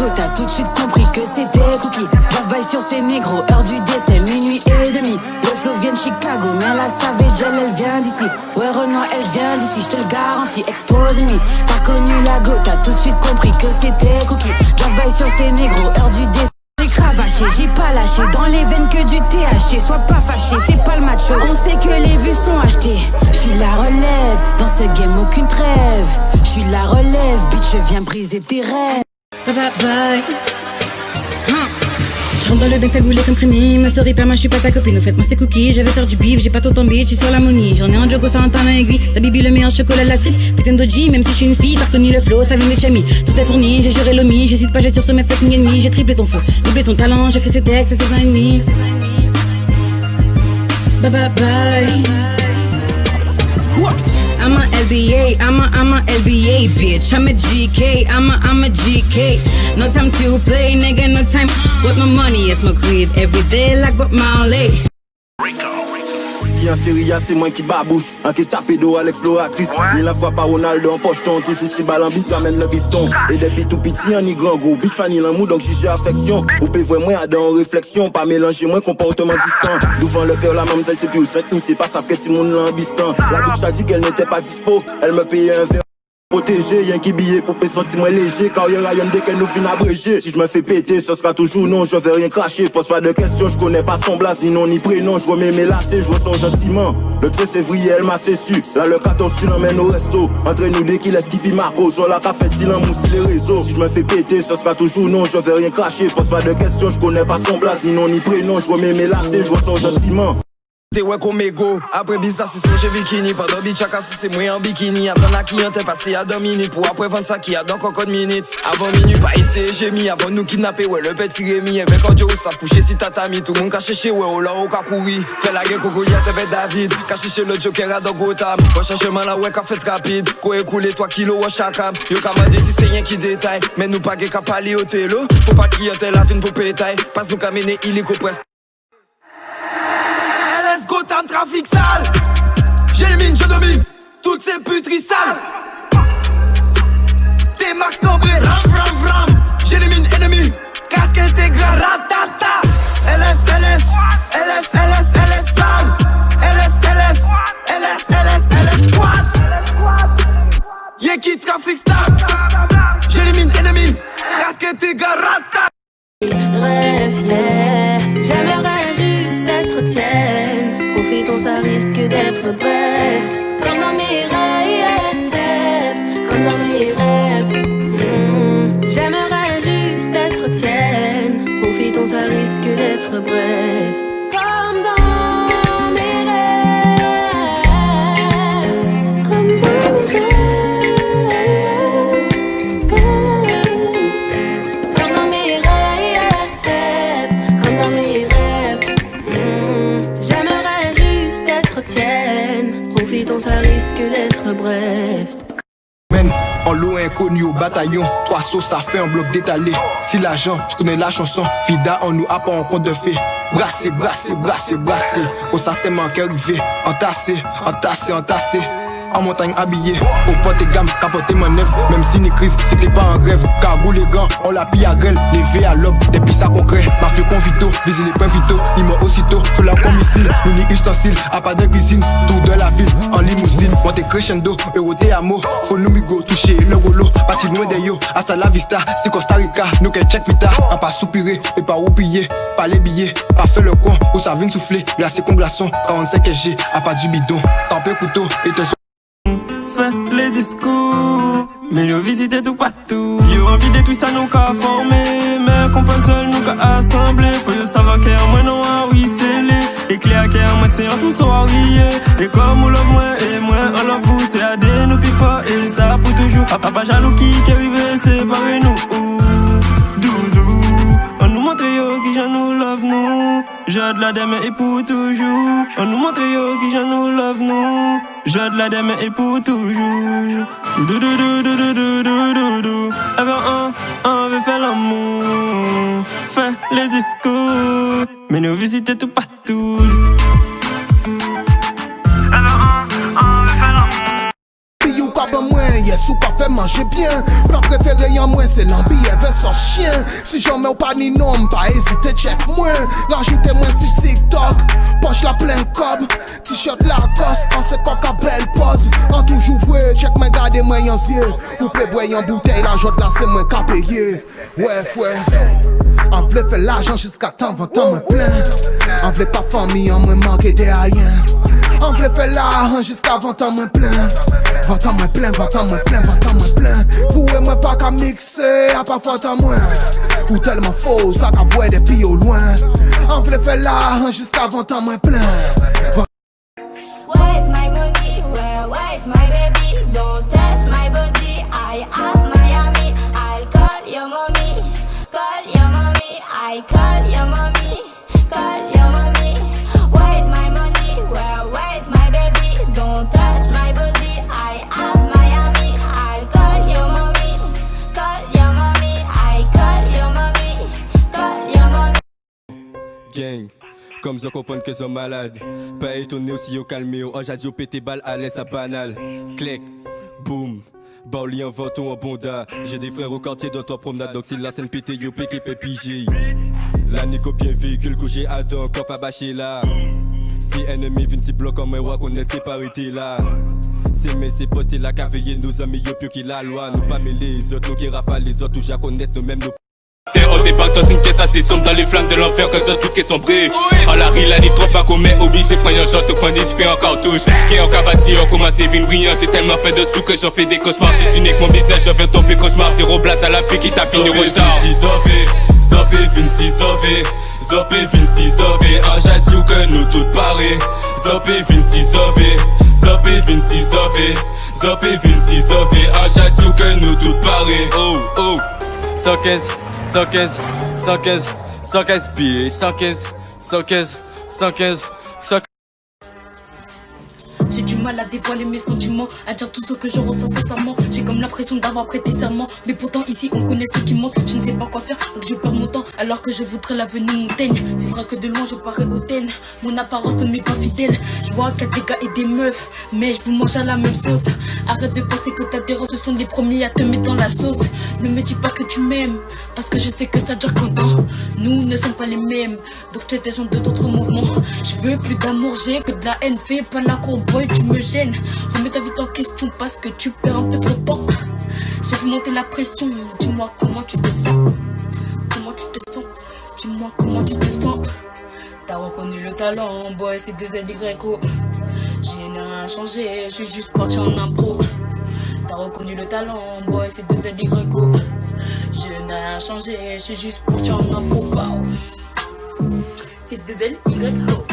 go, t'as tout de suite compris que c'était cookie. Love by sur ces négros, heure du décès, minuit et demi. Le flow vient de Chicago, mais la Savage, elle vient d'ici. Ouais, Renoir, elle vient d'ici, je te le garantis, expose-me. T'as reconnu la go, t'as tout de suite compris que c'était cookie. Love by sur ces négros, heure du décès. J'ai cravaché, j'ai pas lâché, dans les veines que du THC. Sois pas fâché, c'est pas le macho. On sait que les vues sont achetées. J'suis la relève, dans ce game aucune trêve. J'suis la relève, bitch, je viens briser tes rêves. Bye bye bye. J'rentre dans le bain cagoulé comme Frémy. Ma sorry père, moi j'suis pas ta copine. Au fait moi c'est cookie, je vais faire du bif. J'ai pas tout en bitch, j'suis sur la money. J'en ai un jogo sans un talent aiguille. Ça bibi le meilleur chocolat de la street. Putain d'OG, même si j'suis une fille, t'as reconnu le flow, ça vient des chamis. Tout est fourni, j'ai juré l'omi. J'hésite pas, j'ai sur mes fucking ennemis. J'ai triplé ton flow, doublé ton talent. J'ai fait ce texte à 16 ans et demi. Bye bye bye. Squat. I'm a LBA, I'm a LBA bitch. I'm a GK, I'm a GK. No time to play, nigga, no time. What my money is my greed. Every day like Bob Marley. Si en série c'est moi qui babouche. En qui tape d'eau à l'exploratrice. Ni la fois par Ronaldo en pocheton. Tout souci balle en bis, j'amène le bifton. Et depuis tout petit, on y grand gros. Bitch fanny l'amour, donc j'y affection. Ou peut voir moi à dans réflexion. Pas mélanger moi comportement distant. Devant le père, la mademoiselle, c'est plus au 5 c'est pas ça que si mon l'ambistant. La bitch a dit qu'elle n'était pas dispo. Elle me payait un verre. Protégé, y'en qui billet pour sentir moins léger. Car y'a rayon dès qu'elle nous finit abrégé. Si je me fais péter, ce sera toujours non, je vais rien cracher. Pose pas de questions, je connais pas son blase, ni nom ni prénom. Je remets mes lacets, je ressors gentiment. Le 13 février, elle m'a cessu. Là, le 14, tu l'emmènes au resto. Entre nous deux qui laisse Kipi Marco. Sur la café, il moussi les réseaux. Si je me fais péter, ce sera toujours non, je vais rien cracher. Pose pas de questions, je connais pas son blase, ni nom ni prénom. Je remets mes lacets, je ressors gentiment. T'es ouais comme ego, après bizarre c'est son j'ai bikini. Pendant bitch à casse c'est moi en bikini. Attends la cliente est passé à 2 minutes. Pour après vendre ça qui a dans cocotte minute. Avant minuit pas essayer j'ai mis. Avant nous kidnapper ouais le petit Rémi. Et quand Dieu ça couché si tatami. Tout le monde caché chez ouais oh là oh qu'a couru. Fait la guerre coco y'a t'es David. Caché chez le Joker à dans Gotham. Recherchement là ouais qu'a fait rapide. Quoi écoulé 3 kilos au chacun. Yo qu'a m'a dit si c'est rien qui détaille. Mais nous pas qu'à parler au télo. Faut pas qu'il y ait la fin pour pétaille. Passe nous qu'à mener illico presse. LS Gotham, trafic sale. J'élimine, je domine toutes ces puteries sales. T'es Max Cambré, ram, ram, ram. J'élimine ennemi, casque intégral, ratata. LS, LS, LS, LS, LS sale. LS, LS, LS, LS, LS squad. Y'a qui trafic sale. J'élimine ennemi, casque intégral, ratata. Rêve, yeah. J'aimerais juste être tienne. Profitons, ça risque d'être bref. Comme dans mes rêves, comme dans mes rêves. J'aimerais juste être tienne. Profitons, ça risque d'être bref. Comme dans mes rêves, comme dans mes rêves. Profitons, ça risque d'être bref. Men, en lot inconnu au bataillon. 3 sauces, ça fait un bloc détalé. Si l'agent, tu connais la chanson. Fida, on nous a pas en compte de fait. Brasser, brasser, brasser, brasser. Quand ça s'est manqué arrivé. Entassé, entassé, entassé. En montagne habillé, faut pas tes gammes, capoter mon neuf. Même si ni crise, c'était pas un rêve. Cargo les gants, on l'a pillé à grêle. Levé à l'aube, des pistes à concret. M'a fait convito, viser les points vitaux. Il m'a aussitôt, fait la comme missile. Nous ni ustensile, à pas de cuisine. Tour de la ville, en limousine. Monter crescendo, héros des hameaux. Faut nous migo, toucher le golo. Parti loin des yo, hasta la vista. C'est Costa Rica, nous qu'elle check plus tard. En pas soupirer, et pas oublier. Pas les billets, pas fait le coin. Où ça vient souffler, glacé comme glaçon. 45 SG, à pas du bidon. Tempé couteau, et te fait les discours, mais nous visiter tout partout. Yo envie de tout ça nous qu'a formé, mais qu'on peut seul nous qu'a assemblé. Faut yo savoir qu'à moi non ah oui c'est les. Et clair qu'à moi c'est un tout soir et comme on love moi et moi on love vous. C'est à des nous plus fort et ça pour toujours. Papa jaloux qui arrive séparer nous. Doudou, on nous montre yo qui j'en nous love nous. Je de la demain et pour toujours. On nous montre yo qui j'en nous love nous. Je de la demain et pour toujours. Avant on veut faire l'amour. Fait les discours, mais nous visiter tout partout. Puis ou pas ben moins, yes ou pas fait manger bien. Plat préféré en moins c'est l'ambi, elle veut son chien. Si j'en mets au pas ni nom, pas hésiter, check moi. Rajoutez-moi sur TikTok, poche la plein cob. T-shirt Lacoste, en c'est quoi qu'à belle pose. En toujours vrai, check moi gardez-moi en yeux. Ou peut boire en bouteille, la joie de là c'est moi qu'à payer. Ouais, ouais. On voulait faire l'argent jusqu'à temps, 20 ans, moi plein. On voulait pas famille, on me manquait de rien. On voulait faire l'argent jusqu'à 20 ans, moi plein. 20 ans, moi plein, 20 ans, moi plein, 20 ans, moi plein. Vous et moi pas qu'à mixer, à pas faute à moi. Ou tellement faux, ça qu'à voir des pays au loin. On voulait faire l'argent jusqu'à 20 ans, moi plein. Where's my money? Where's my baby? Don't touch my body. I have Miami. I'll call your mommy. Call your mommy. I call your mommy. Call your mommy. Where's my money? Where's my baby? Don't touch my body. I have Miami. I'll call your mommy. Call your mommy. I call your mommy. Call your mommy. Gang, comme ça comprendre que sont malades. Pas étonné aussi au calme, au ange au pété balle à l'aise à banal. Clic, boum. Bauli en voto en bonda. J'ai des frères au quartier dans toi promenade. Donc si la scène pété yo pété pépigé. La néco bien véhicule couché à don coffre à bâcher là. Si ennemi vient si bloc en moi wa connaître c'est parité là. C'est mais c'est posté la caveye nos amis yo plus qui la loi. Nous pas mêler les autres nous qui rafale les autres. Tout à connaître nous mêmes nous. T'es au départ dans une caisse assez sombre dans les flammes de l'enfer que ça toutes qui sont brées. En la rue la nuit trop pas qu'on met obligé prendre un genre de point différent cartouche. Qui en cabati on commence à vivre brillant. J'ai tellement fait de sous que j'en fais des cauchemars. C'est unique mon business je vais tomber cauchemar. Zéro place à la pluie qui t'a fini au retard. Zopé Vinci Zové. Zopé Vinci Zové. Un jadiou que nous toutes parés. Zopé Vinci Zové. Zopé Vinci Zové. Zopé Vinci Zové. Un jadiou que nous toutes parés. Oh oh 115 115, 115, 115 bitch, 115, 115, 115, 115. J'ai du mal à dévoiler mes sentiments, à dire tout ce que je ressens sincèrement. J'ai comme l'impression d'avoir prêté serment, mais pourtant ici on connaît ce qui manque. Je ne sais pas quoi faire, donc je perds mon temps, alors que je voudrais l'avenir montagne. C'est vrai que de loin je parais hautaine, mon apparence ne m'est pas fidèle. Je vois qu'il y a des gars et des meufs, mais je vous mange à la même sauce. Arrête de penser que t'as des rêves, ce sont les premiers à te mettre dans la sauce. Ne me dis pas que tu m'aimes, parce que je sais que ça dure content. Nous ne sommes pas les mêmes, donc je te des gens de d'autres mouvements. Je veux plus d'amour, j'ai que de la haine, fais pas la courbe. Tu me gênes, remets ta vie en question parce que tu perds un peu trop de temps. J'ai vu monter la pression, dis-moi comment tu te sens. Comment tu te sens, dis-moi comment tu te sens. T'as reconnu le talent, boy c'est 2LYO. J'ai rien changé, je suis juste parti en impro. T'as reconnu le talent, boy c'est 2LYO. Je n'ai rien changé, je suis juste parti en impro. C'est 2LYO.